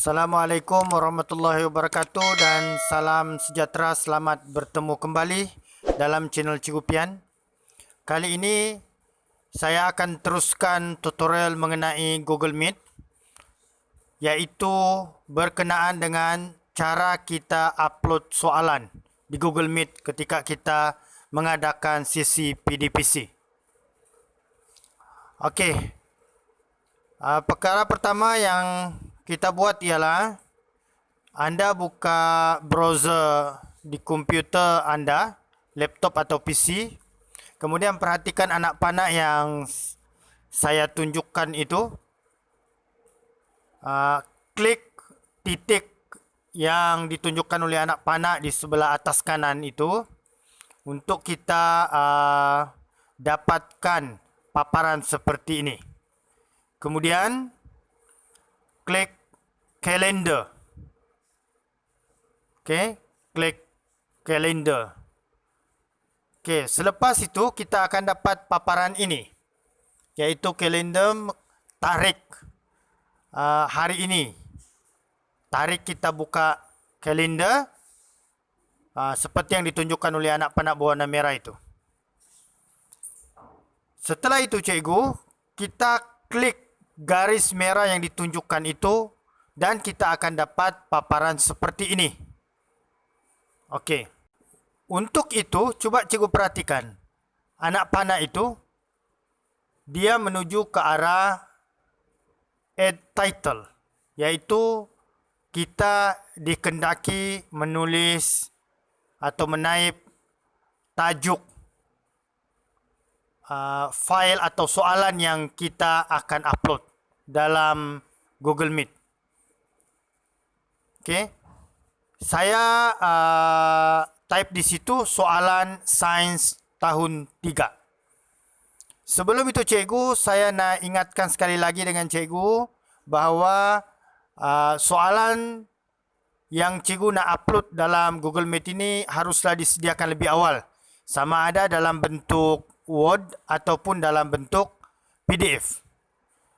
Assalamualaikum warahmatullahi wabarakatuh dan salam sejahtera. Selamat bertemu kembali dalam channel Cikgu Pian. Kali ini saya akan teruskan tutorial mengenai Google Meet, iaitu berkenaan dengan cara kita upload soalan di Google Meet ketika kita mengadakan sesi PDPC. Okey. Perkara pertama yang kita buat ialah anda buka browser di komputer anda, laptop atau PC. Kemudian perhatikan anak panah yang saya tunjukkan itu. Klik titik yang ditunjukkan oleh anak panah di sebelah atas kanan itu untuk kita dapatkan paparan seperti ini. Kemudian klik calendar. Okey, klik calendar. Okey, selepas itu kita akan dapat paparan ini, iaitu kalender tarikh hari ini. Tarikh kita buka kalender seperti yang ditunjukkan oleh anak panah berwarna merah itu. Setelah itu cikgu, kita klik garis merah yang ditunjukkan itu dan kita akan dapat paparan seperti ini. Okey. Untuk itu, cuba cikgu perhatikan. Anak panah itu, dia menuju ke arah add title, iaitu kita dikendaki menulis atau menaip tajuk file atau soalan yang kita akan upload dalam Google Meet. Okey. Saya type di situ soalan sains tahun 3. Sebelum itu cikgu, saya nak ingatkan sekali lagi dengan cikgu bahawa soalan yang cikgu nak upload dalam Google Meet ini haruslah disediakan lebih awal. Sama ada dalam bentuk Word ataupun dalam bentuk PDF.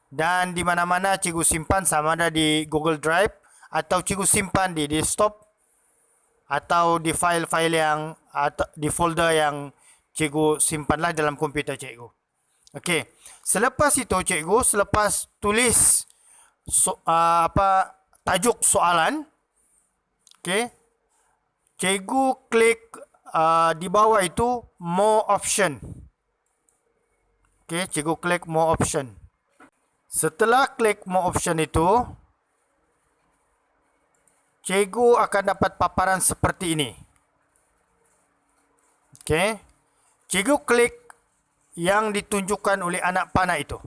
Dan di mana-mana cikgu simpan, sama ada di Google Drive atau cikgu simpan di desktop atau di file-file yang atau di folder yang cikgu simpanlah dalam komputer cikgu. Okey. Selepas itu cikgu, selepas tulis tajuk soalan, okey, cikgu klik di bawah itu more option. Okey, cikgu klik more option. Setelah klik more option itu, cikgu akan dapat paparan seperti ini. Okey. Cikgu klik yang ditunjukkan oleh anak panah itu.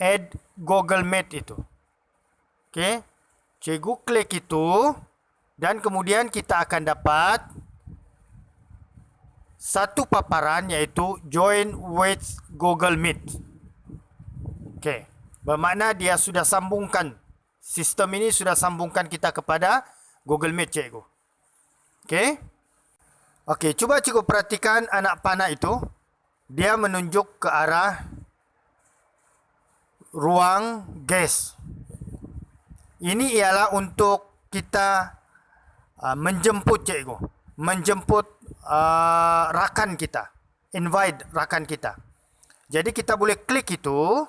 Add Google Meet itu. Okey. Cikgu klik itu dan kemudian kita akan dapat satu paparan, iaitu join with Google Meet. Okey. Bermakna dia sudah sambungkan, sistem ini sudah sambungkan kita kepada Google Meet cikgu. Okey. Okey, cuba cikgu perhatikan anak panah itu. Dia menunjuk ke arah ruang guest. Ini ialah untuk kita menjemput cikgu. Menjemput rakan kita. Invite rakan kita. Jadi kita boleh klik itu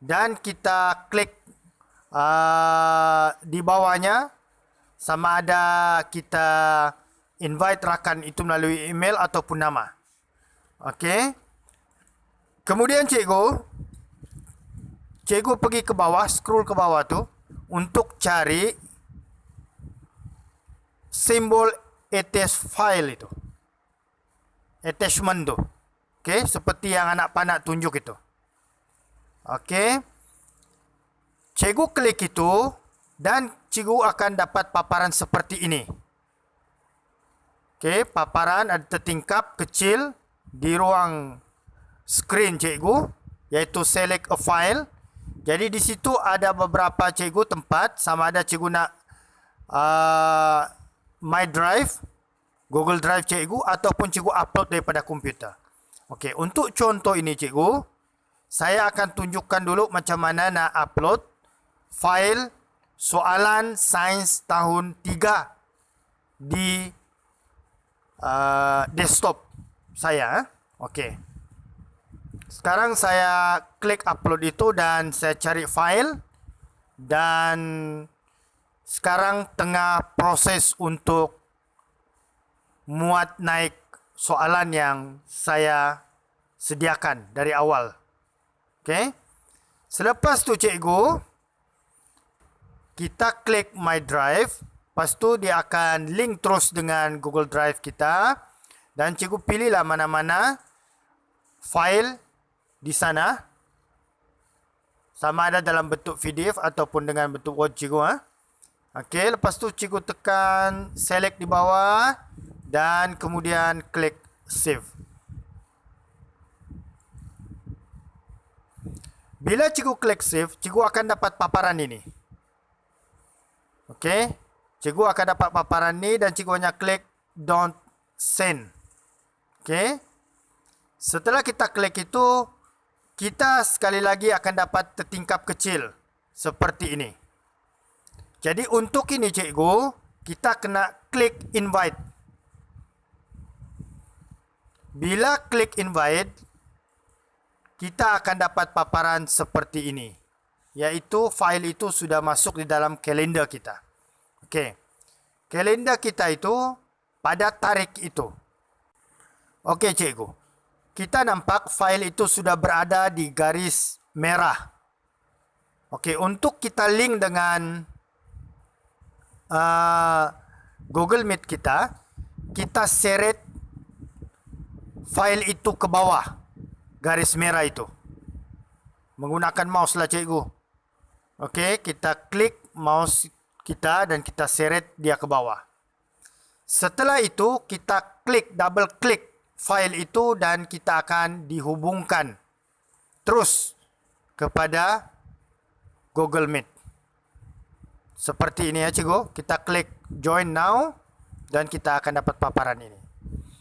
dan kita klik di bawahnya, sama ada kita invite rakan itu melalui email ataupun nama. Okey. Kemudian cikgu pergi ke bawah, scroll ke bawah tu untuk cari simbol attach file itu. Attachment tu. Okey, seperti yang anak panah tunjuk itu. Okey. Cikgu klik itu dan cikgu akan dapat paparan seperti ini. Okey, paparan ada tertingkap kecil di ruang skrin cikgu, iaitu select a file. Jadi di situ ada beberapa cikgu tempat, sama ada cikgu nak My Drive, Google Drive cikgu, ataupun cikgu upload daripada komputer. Okey, untuk contoh ini cikgu, saya akan tunjukkan dulu macam mana nak upload fail soalan sains tahun 3 di desktop saya. Okey. Sekarang saya klik upload itu dan saya cari file, dan sekarang tengah proses untuk muat naik soalan yang saya sediakan dari awal. Okey. Selepas tu cikgu, kita klik My Drive. Lepas tu dia akan link terus dengan Google Drive kita. Dan cikgu pilihlah mana-mana file di sana. Sama ada dalam bentuk PDF ataupun dengan bentuk Word cikgu. Okey, lepas tu cikgu tekan select di bawah dan kemudian klik save. Bila cikgu klik save, cikgu akan dapat paparan ini. Okey, cikgu akan dapat paparan ini dan cikgu hanya klik don't send. Okey. Setelah kita klik itu, kita sekali lagi akan dapat tertingkap kecil seperti ini. Jadi untuk ini cikgu, kita kena klik invite. Bila klik invite, kita akan dapat paparan seperti ini, iaitu file itu sudah masuk di dalam kalender kita. Okey. Kalender kita itu pada tarikh itu. Okey cikgu. Kita nampak file itu sudah berada di garis merah. Okey, untuk kita link dengan Google Meet kita seret file itu ke bawah garis merah itu menggunakan mouse lah cikgu. Okey, kita klik mouse kita dan kita seret dia ke bawah. Setelah itu kita klik, double klik file itu dan kita akan dihubungkan terus kepada Google Meet. Seperti ini ya cikgu. Kita klik join now dan kita akan dapat paparan ini.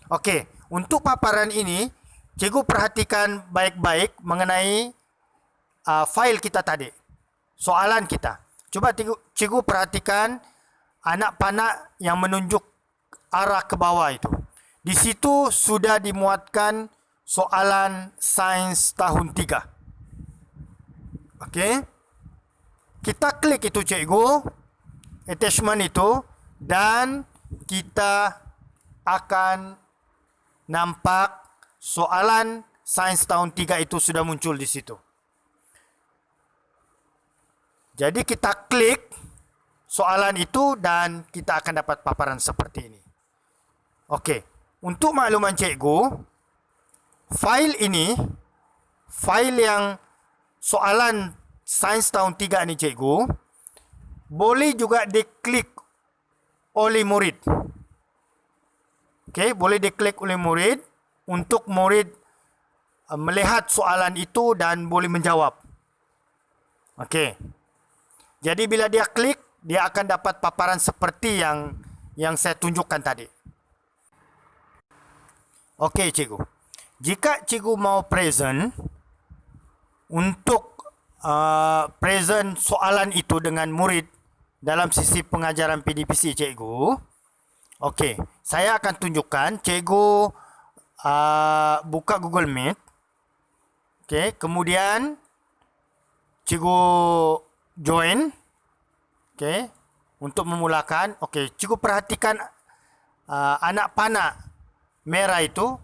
Okey, untuk paparan ini cikgu perhatikan baik-baik mengenai file kita tadi. Soalan kita. Coba cikgu perhatikan anak panah yang menunjuk arah ke bawah itu. Di situ sudah dimuatkan soalan sains tahun 3. Okey. Kita klik itu cikgu, attachment itu, dan kita akan nampak soalan sains tahun 3 itu sudah muncul di situ. Jadi kita klik soalan itu dan kita akan dapat paparan seperti ini. Okey, untuk makluman cikgu, file ini, file yang soalan sains tahun 3 ni cikgu, boleh juga diklik oleh murid. Okey, boleh diklik oleh murid untuk murid melihat soalan itu dan boleh menjawab. Okey. Jadi bila dia klik, dia akan dapat paparan seperti yang saya tunjukkan tadi. Okey cikgu. Jika cikgu mau present untuk present soalan itu dengan murid dalam sisi pengajaran PDPC cikgu. Okey, saya akan tunjukkan cikgu buka Google Meet. Okey, kemudian cikgu join. Okey, untuk memulakan. Okey, cikgu perhatikan anak panah merah itu,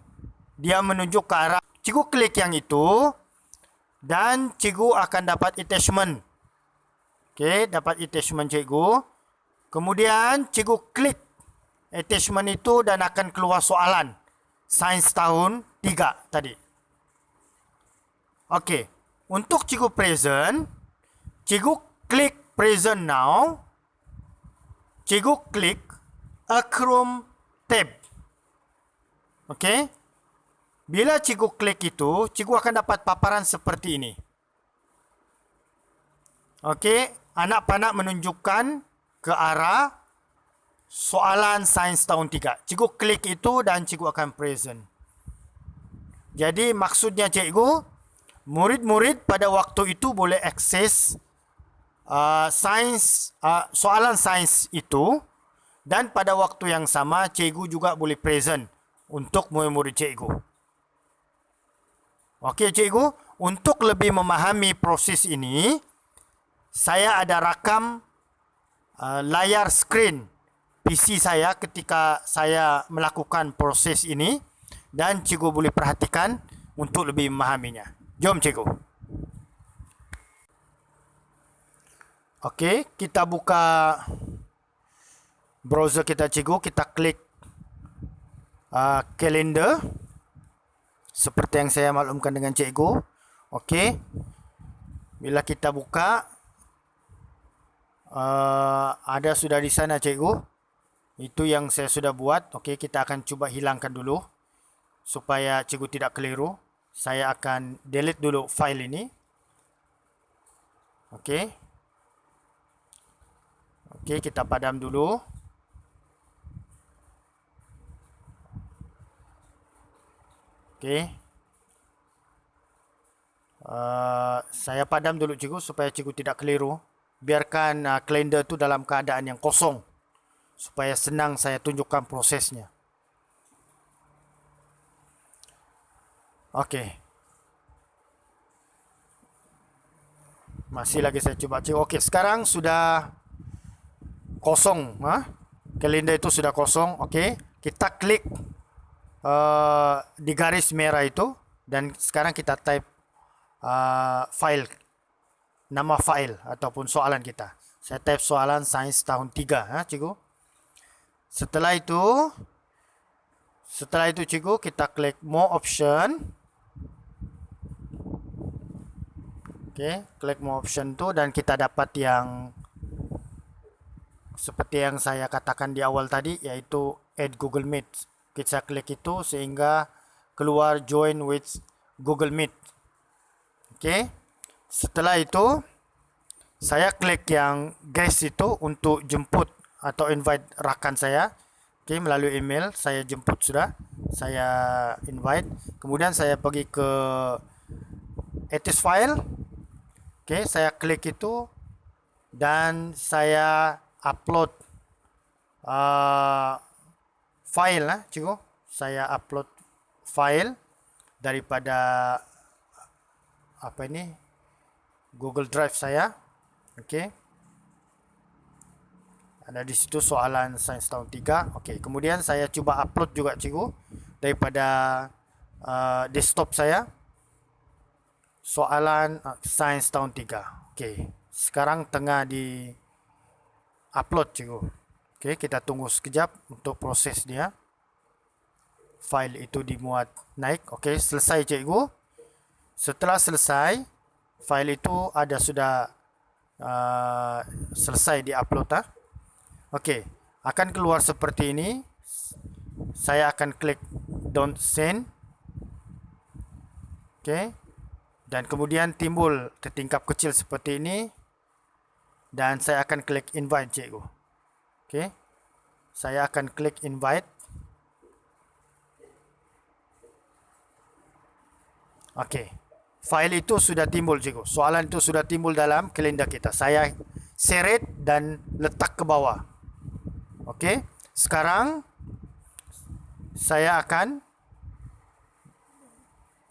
dia menunjuk ke arah. Cikgu klik yang itu dan cikgu akan dapat attachment. Okey, dapat attachment cikgu. Kemudian cikgu klik attachment itu dan akan keluar soalan sains tahun 3 tadi. Okey, untuk cikgu present, cikgu klik present now. Cikgu klik a Chrome tab. Okey. Bila cikgu klik itu, cikgu akan dapat paparan seperti ini. Okey, anak panah menunjukkan ke arah soalan sains tahun 3. Cikgu klik itu dan cikgu akan present. Jadi maksudnya cikgu, murid-murid pada waktu itu boleh akses soalan sains itu, dan pada waktu yang sama cikgu juga boleh present untuk murid-murid cikgu. Okey cikgu, untuk lebih memahami proses ini, saya ada rakam layar skrin PC saya ketika saya melakukan proses ini, dan cikgu boleh perhatikan untuk lebih memahaminya. Jom cikgu. Okey, kita buka browser kita cikgu, kita klik kalender seperti yang saya maklumkan dengan cikgu. Okey, bila kita buka, ada sudah di sana cikgu. Itu yang saya sudah buat. Okey, kita akan cuba hilangkan dulu supaya cikgu tidak keliru. Saya akan delete dulu file ini. Okey. Okey, kita padam dulu. Okey. Saya padam dulu cikgu supaya cikgu tidak keliru. Biarkan kalender itu dalam keadaan yang kosong supaya senang saya tunjukkan prosesnya. Okey. Masih lagi saya cuba cikgu. Okey, sekarang sudah kosong. Kalender itu sudah kosong. Okey, kita klik di garis merah itu, dan sekarang kita type file, nama file ataupun soalan kita. Saya type soalan sains tahun 3, cikgu. Setelah itu cikgu, kita klik more option. Okey, klik more option tu, dan kita dapat yang seperti yang saya katakan di awal tadi, iaitu add Google Meet. Kita klik itu sehingga keluar join with Google Meet. Okey. Setelah itu saya klik yang guest itu untuk jemput atau invite rakan saya. Okey, melalui email saya jemput sudah. Saya invite. Kemudian saya pergi ke attach file. Okey, saya klik itu dan saya upload file cikgu. Saya upload file daripada Google Drive saya. Okey. Ada di situ soalan sains tahun 3. Okey, kemudian saya cuba upload juga cikgu daripada desktop saya. Soalan sains tahun 3. Okey, sekarang tengah di upload cikgu. Okey, kita tunggu sekejap untuk proses dia. File itu dimuat naik. Okey, selesai cikgu. Setelah selesai, file itu ada sudah selesai di-upload. Okey, akan keluar seperti ini. Saya akan klik don't send. Okey. Dan kemudian timbul tertingkap kecil seperti ini. Dan saya akan klik invite cikgu. Okey. Saya akan klik invite. Okey. File itu sudah timbul cikgu. Soalan itu sudah timbul dalam kalender kita. Saya seret dan letak ke bawah. Okey. Sekarang saya akan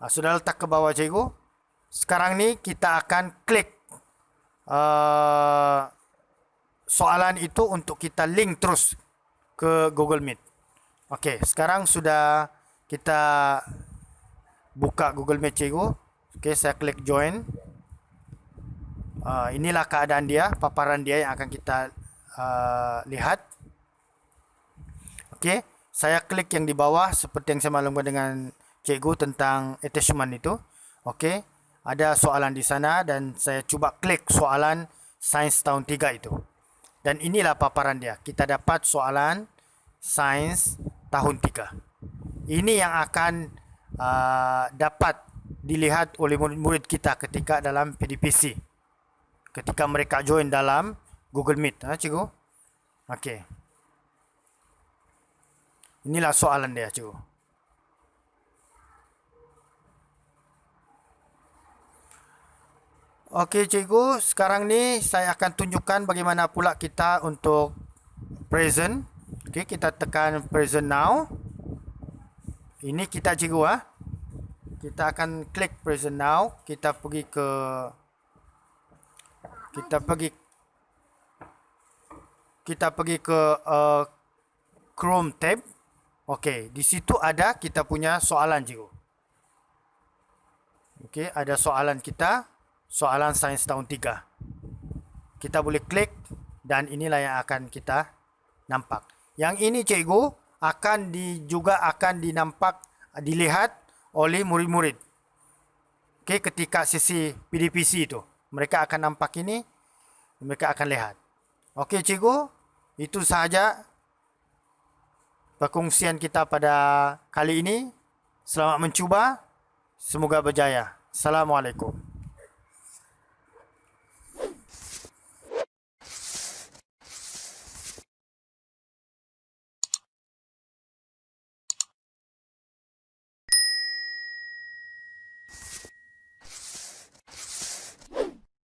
sudah letak ke bawah cikgu. Sekarang ni kita akan klik soalan itu untuk kita link terus ke Google Meet. Okey, sekarang sudah kita buka Google Meet cikgu. Okey, saya klik join. Inilah keadaan dia, paparan dia yang akan kita lihat. Okey, saya klik yang di bawah seperti yang saya maklumkan dengan cikgu tentang attachment itu. Okey, ada soalan di sana dan saya cuba klik soalan sains tahun 3 itu. Dan inilah paparan dia. Kita dapat soalan sains tahun 3. Ini yang akan dapat dilihat oleh murid-murid kita ketika dalam PDPC. Ketika mereka join dalam Google Meet, cikgu. Okey. Inilah soalan dia, cikgu. Okey cikgu, sekarang ni saya akan tunjukkan bagaimana pula kita untuk present. Okey, kita tekan present now. Ini kita cikgu Kita akan klik present now. Kita pergi ke Chrome tab. Okey, di situ ada kita punya soalan cikgu. Okey, ada soalan kita, soalan sains tahun 3. Kita boleh klik dan inilah yang akan kita nampak. Yang ini cikgu juga akan dilihat oleh murid-murid. Okey, ketika sesi PDPC itu, mereka akan nampak ini, mereka akan lihat. Okey cikgu, itu sahaja perkongsian kita pada kali ini. Selamat mencuba, semoga berjaya. Assalamualaikum.